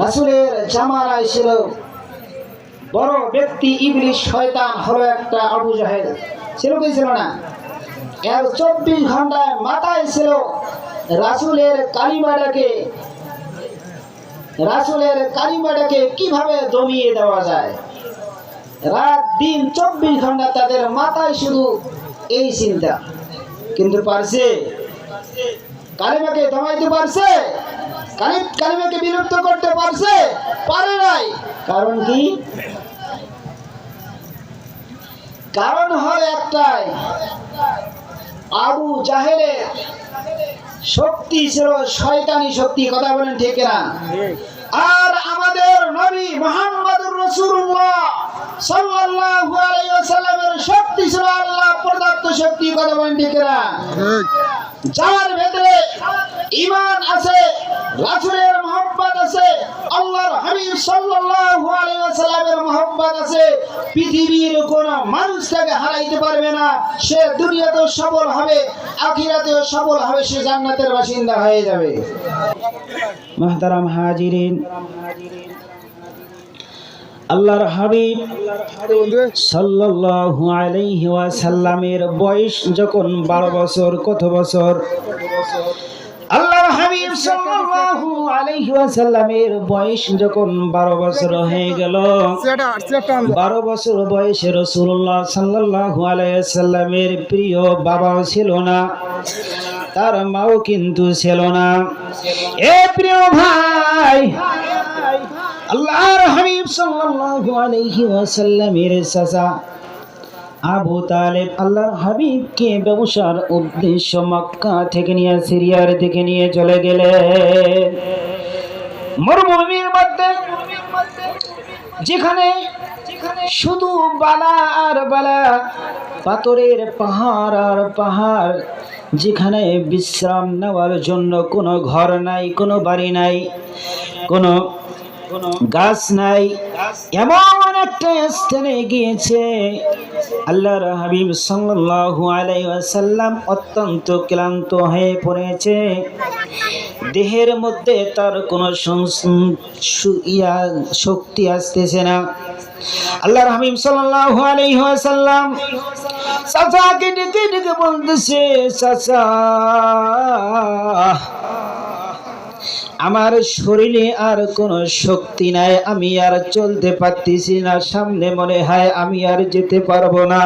রাসূলের জামানায় ছিল বড় ব্যক্তি ইবলিস শয়তান হলো একটা আবু জাহেল, ছিল কি ছিল না? এর 24 ঘন্টায় মাথায় ছিল রাসূলের কালিমাটাকে কিভাবে দমিয়ে দেওয়া যায়। রাত দিন 24 ঘন্টা তাদের মাথায় শুধু এই চিন্তা। কিন্তু পারছে? কালিমাকে দমাইতে পারছে? কালিমাকে বিলুপ্ত করতে পারছে? পারে নাই। কারণ কি? কারণ হল একটাই, আবু জাহেলের শক্তি ছিল শয়তানি শক্তি। কথা বলেন ঠিক না? আর আমাদের নবী মুহাম্মদুর রাসূলুল্লাহ সাল্লাল্লাহু আলাইহি ওয়াসাল্লামের শক্তি ছিল আল্লাহ প্রদত্ত শক্তি। কথা বলেন ঠিক না? যার ভেতরে ঈমান আছে, রাসূলের মহব্বত আছে, আল্লাহর হাবিব সাল্লাল্লাহু আলাইহি ওয়াসাল্লামের মহব্বত আছে, পৃথিবীর কোন মানুষ তাকে হারাইতে পারবে না। সে দুনিয়াতেও সফল হবে, আখিরাতেও সফল হবে, সে জান্নাতের বাসিন্দা হয়ে যাবে। মুহতারাম হাজিরিন, আল্লাহর হাবিব সাল্লাল্লাহু আলাইহি ওয়াসাল্লামের বয়স যখন 12 বছর, কত বছর? আল্লাহর হাবিব সাল্লাল্লাহু আলাইহি ওয়াসাল্লামের বয়স যখন 12 বছর হয়ে গেল, 12 বছর বয়সে রাসূলুল্লাহ সাল্লাল্লাহু আলাইহি ওয়াসাল্লামের প্রিয় বাবাও ছিল না, তার মাও কিন্তু ছিল না। এ প্রিয় ভাই, আল্লাহর হাবিব সাল্লাল্লাহু আলাইহি ওয়াসাল্লামের চাচা আবু তালেব আল্লাহর হাবিবকে ব্যবসার উদ্দেশ্য মক্কা থেকে নিয়ে সিরিয়ার দিকে নিয়ে চলে গেলেন। মরুভূমির মধ্যে যেখানে শুধু বালা আর বালা, পাথরের পাহাড় আর পাহাড়, যেখানে বিশ্রাম নেওয়ার জন্য কোনো ঘর নাই, কোনো বাড়ি নাই, কোনো গাছ নাই, এমন একটা স্থানে গিয়েছে আল্লাহর হাবিব সাল্লাল্লাহু আলাইহি ওয়াসাল্লাম অত্যন্ত ক্লান্ত হয়ে পড়েছে। দেহের মধ্যে তার কোনো শক্তি আসতেছে না। আল্লাহর হাবিব সাল্লাল্লাহু আলাইহি ওয়াসাল্লাম চাচাকে ডেকে ডেকে বলতেছে, চাচা, আমার শরীরে আর কোনো শক্তি নাই, আমি আর চলতে পারতেছি না, সামনে মনে হয় আমি আর যেতে পারবো না।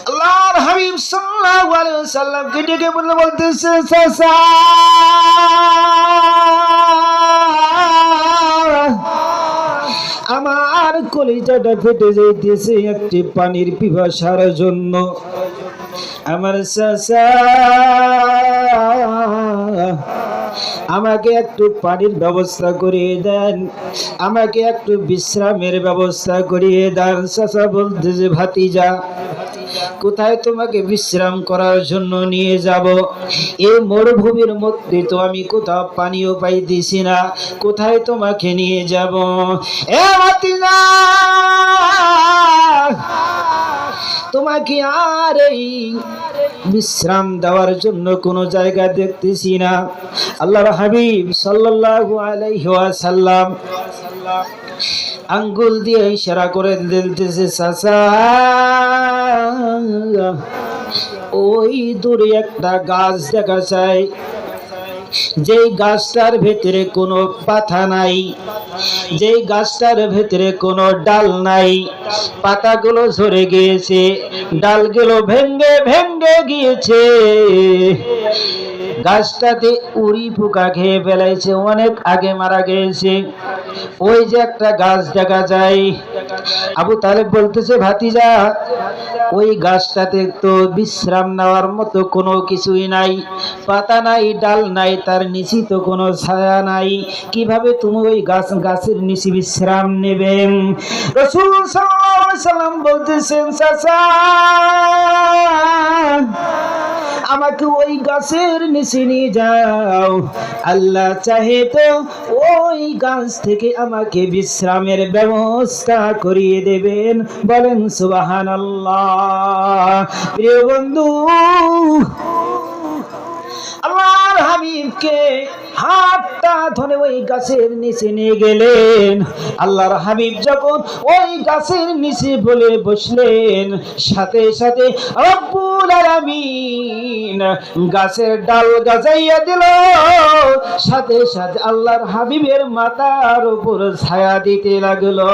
আল্লাহর হাবিব সাল্লাল্লাহু আলাইহি ওয়াসাল্লাম কে ডেকে বলতেছে, চাচা, আমার কলিজাটা ফেটে যাইতেছে একটি পানির পিপাসার জন্য। আমার চাচা, আমাকে একটু পানির ব্যবস্থা করিয়ে দেন, আমাকে একটু বিশ্রামের ব্যবস্থা করিয়ে দেন। চাচা বলতেছে, ভাতিজা, কোথায় তোমাকে বিশ্রাম করার জন্য নিয়ে যাব? এই মরুভূমির মধ্যে তো আমি কোথাও পানিও পাইতেছি না, কোথায় তোমাকে নিয়ে যাব? এ ভাতিজা, তোমাকে আর এই বিশ্রাম দেওয়ার জন্য কোনো জায়গা দেখতেছি না। আল্লাহর হাবিব সাল্লাল্লাহু আলাইহি ওয়াসাল্লাম আঙ্গুল দিয়ে ইশারা করে দিতেছে, চাচা, ওই দূরে একটা গাছ দেখা যায়, যেই গাছটার ভেতরে কোনো পাতা নাই, যেই গাছটার ভেতরে কোনো ডাল নাই, পাতাগুলো ঝরে গিয়েছে, ডালগুলো ভেঙ্গে ভেঙ্গে গিয়েছে, গাছটাতে উড়ি পোকা খেয়ে ফেলাইছে, অনেক আগে মারা গিয়েছে। ওই যে একটা গাছ দেখা যায়। আবু তালেব বলতেছে, ভাতিজা, ওই গাছটাতে তো বিশ্রাম নেওয়ার মতো কোনো কিছুই নাই, পাতা নাই, ডাল নাই, তার নিচে তো কোনো ছায়া নাই, কিভাবে তুমি ওই গাছের নিচে বিশ্রাম নেবেন? রাসূল সাল্লাল্লাহু আলাইহি ওয়াসাল্লাম বলতেছেন, চাচা, আমাকে ওই গাছের নিচে নিয়ে যাও, আল্লাহ চাহে তো ওই গাছ থেকে আমাকে বিশ্রামের ব্যবস্থা করিয়ে দেবেন। বলেন সুবহানাল্লাহ। প্রিয় বন্ধু, আল্লাহর হাবিবকে হাতটা ধরে ওই গাছের নিচে নিয়ে গেলেন। আল্লাহর হাবিব যখন ওই গাছের নিচে বলে বসলেন, সাথে সাথে রব্বুল আলামিন গাছের ডাল গাজাইয়া দিল, সাথে সাথে আল্লাহর হাবিবের মাথার উপর ছায়া দিতে লাগলো।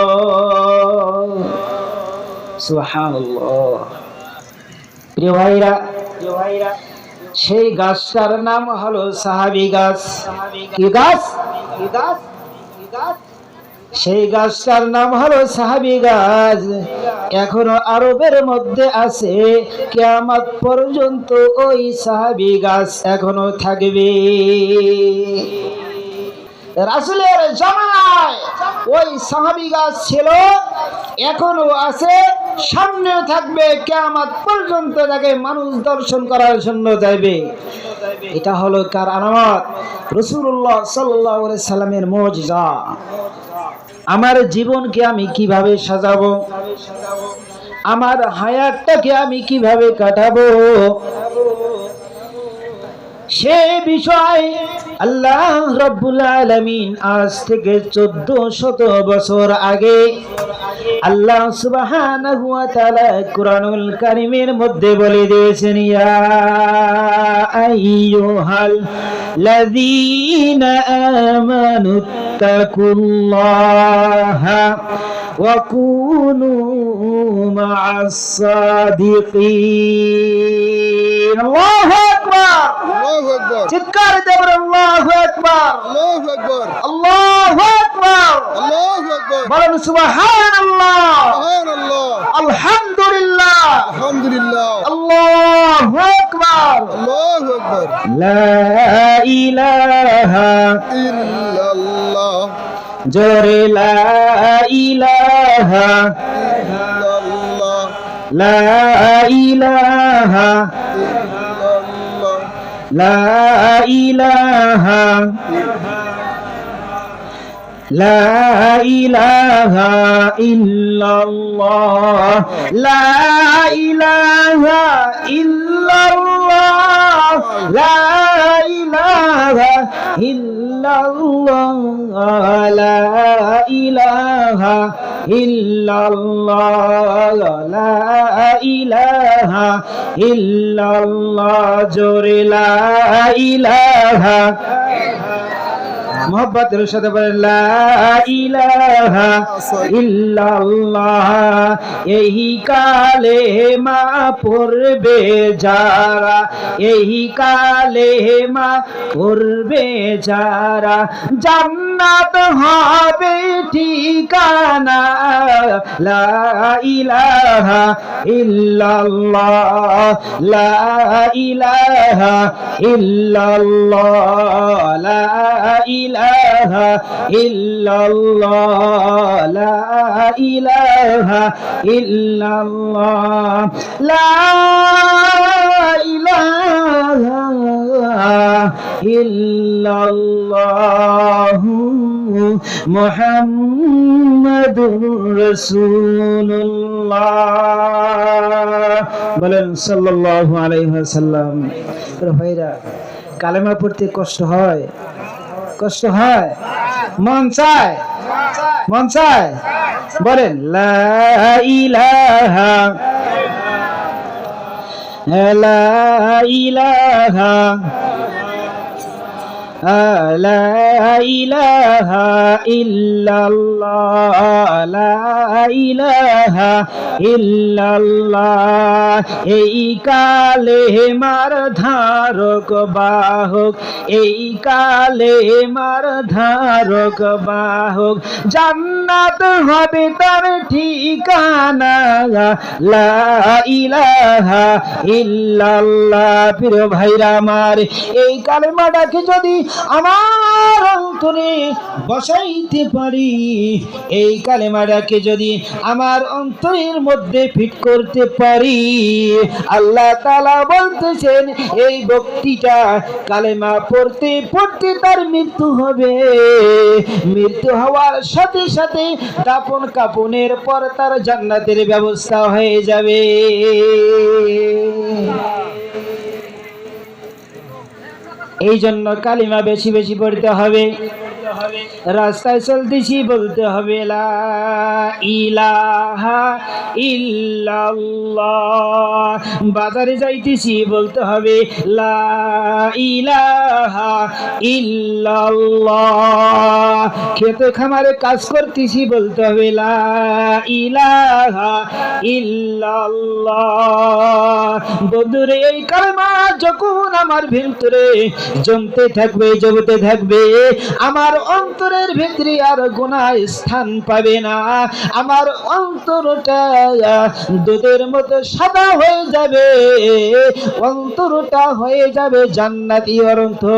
সুবহানাল্লাহ। প্রিয় ভাইরা, সেই গাছটার নাম হলো সাহাবী গাছ। কি গাছ? সেই গাছটার নাম হলো সাহাবী গাছ। এখনো আরবের মধ্যে আছে, কিয়ামত পর্যন্ত ওই সাহাবী গাছ এখনো থাকবে। রাসূলের জামানায় ওই সাহাবী গাছ ছিল, এখনো আছে, সামনেও থাকবে, কিয়ামত পর্যন্ত তাকে মানুষ দর্শন করার জন্য যাবে। এটা হলো কার আলামত? রাসূলুল্লাহ সাল্লাল্লাহু আলাইহি সাল্লামের মুজিজা। আমার জীবনকে আমি কিভাবে সাজাবো, আমার হায়াতটাকে আমি কিভাবে কাটাবো, সে বিষয় আল্লাহ রাব্বুল আলামিন আজ থেকে 1400 বছর আগে আল্লাহ সুবহানাহু ওয়া তাআলা কুরআনুল কারীমের মধ্যে বলে দিয়েছেন, ইয়া আইয়ুহাল লাযীনা আমানু তাকুল্লাহা ওয়া কুনু মা'আস সাদিকিন। আল্লাহু আকবার, আল্লাহু আকবার। চিৎকার দিয়ে বলুন আল্লাহু আকবার, আল্লাহু আকবার, আল্লাহু আকবার, আল্লাহু আকবার। বলুন সুবহানাল্লাহ, সুবহানাল্লাহ, আলহামদুলিল্লাহ, আলহামদুলিল্লাহ, আল্লাহু আকবার, আল্লাহু আকবার। লা ইলাহা ইল্লাল্লাহ, জোরে লা ইলাহা ইল্লাল্লাহ, লা ইলাহা ইল্লাল্লাহ, লা ইলাহা লা ইলাহা ইল্লাল্লাহ, লা ইলাহা ইল্লাল্লাহ, লা ইলাহা ইল্লাল্লাহ, লা ইলাহা ইল্লাল্লাহ, লা ইলাহা ইল্লাল্লাহ, জোরে লা ইলাহা। মোহব্বতের সাথে বলেন লা ইলাহা ইল্লাল্লাহ। এই কালেমা পড়বে যারা, এই কালেমা পড়বে যারা, জান্নাত হবে ঠিকানা। লা ইলাহা ইল্লাল্লাহ, লা ইলাহা ইল্লাল্লাহ, লা ইলাহা ইল্লাল্লাহ, লা ইলাহা ইল্লাল্লাহ, লা ইলাহা ইল্লাল্লাহ, মুহাম্মাদুর রাসূলুল্লাহ। বলেন সাল্লাল্লাহু আলাইহি ওয়াসাল্লাম। ভাইরা, কালেমা পড়তে কষ্ট হয়, কষ্ট হয়, মন চায়, মন চায়। বলেন লা ইলাহা লা ইলাহা লা ইলাহা ইল্লাল্লাহ, লা ইলাহা ইল্লাল্লাহ। এই কালেমার ধারক বাহক, এই কালেমার ধারক বাহক, জান্নাত হবে তার ঠিকানা। লা ইলাহা ইল্লাল্লাহ। প্রিয় ভাইরা আমার, এই কালেমাটাকে যদি আমার অন্তরে বসাইতে পারি, এই কালেমাটাকে যদি আমার অন্তরের মধ্যে ফিট করতে পারি, আল্লাহ তাআলা বলতেছেন এই ব্যক্তিটা কালেমা পড়তে পড়তে তার মৃত্যু হবে। মৃত্যু হওয়ার সাথে সাথে দাফন কাফনের পর তার জান্নাতের ব্যবস্থা হয়ে যাবে। এই জন্য কালিমা বেশি বেশি পড়তে হবে। রাস্তায় চলতেছি বলতে হবে লা ইলাহা ইল্লাল্লাহ। বাজারে যাইতেছি বলতে হবে লা ইলাহা ইল্লাল্লাহ। খেতে খামারে কাজ করতেছি বলতে হবে লা ইলাহা ইল্লাল্লাহ। বন্ধুরে এই কালেমা যখন আমার ভিতরে জমতে থাকবে জমতে থাকবে, আমার অন্তরের ভিতরে আর গুনাহ স্থান পাবে না। আমার অন্তরটা দুধের মতো সাদা হয়ে যাবে, অন্তরটা হয়ে যাবে জান্নাতি অন্তর।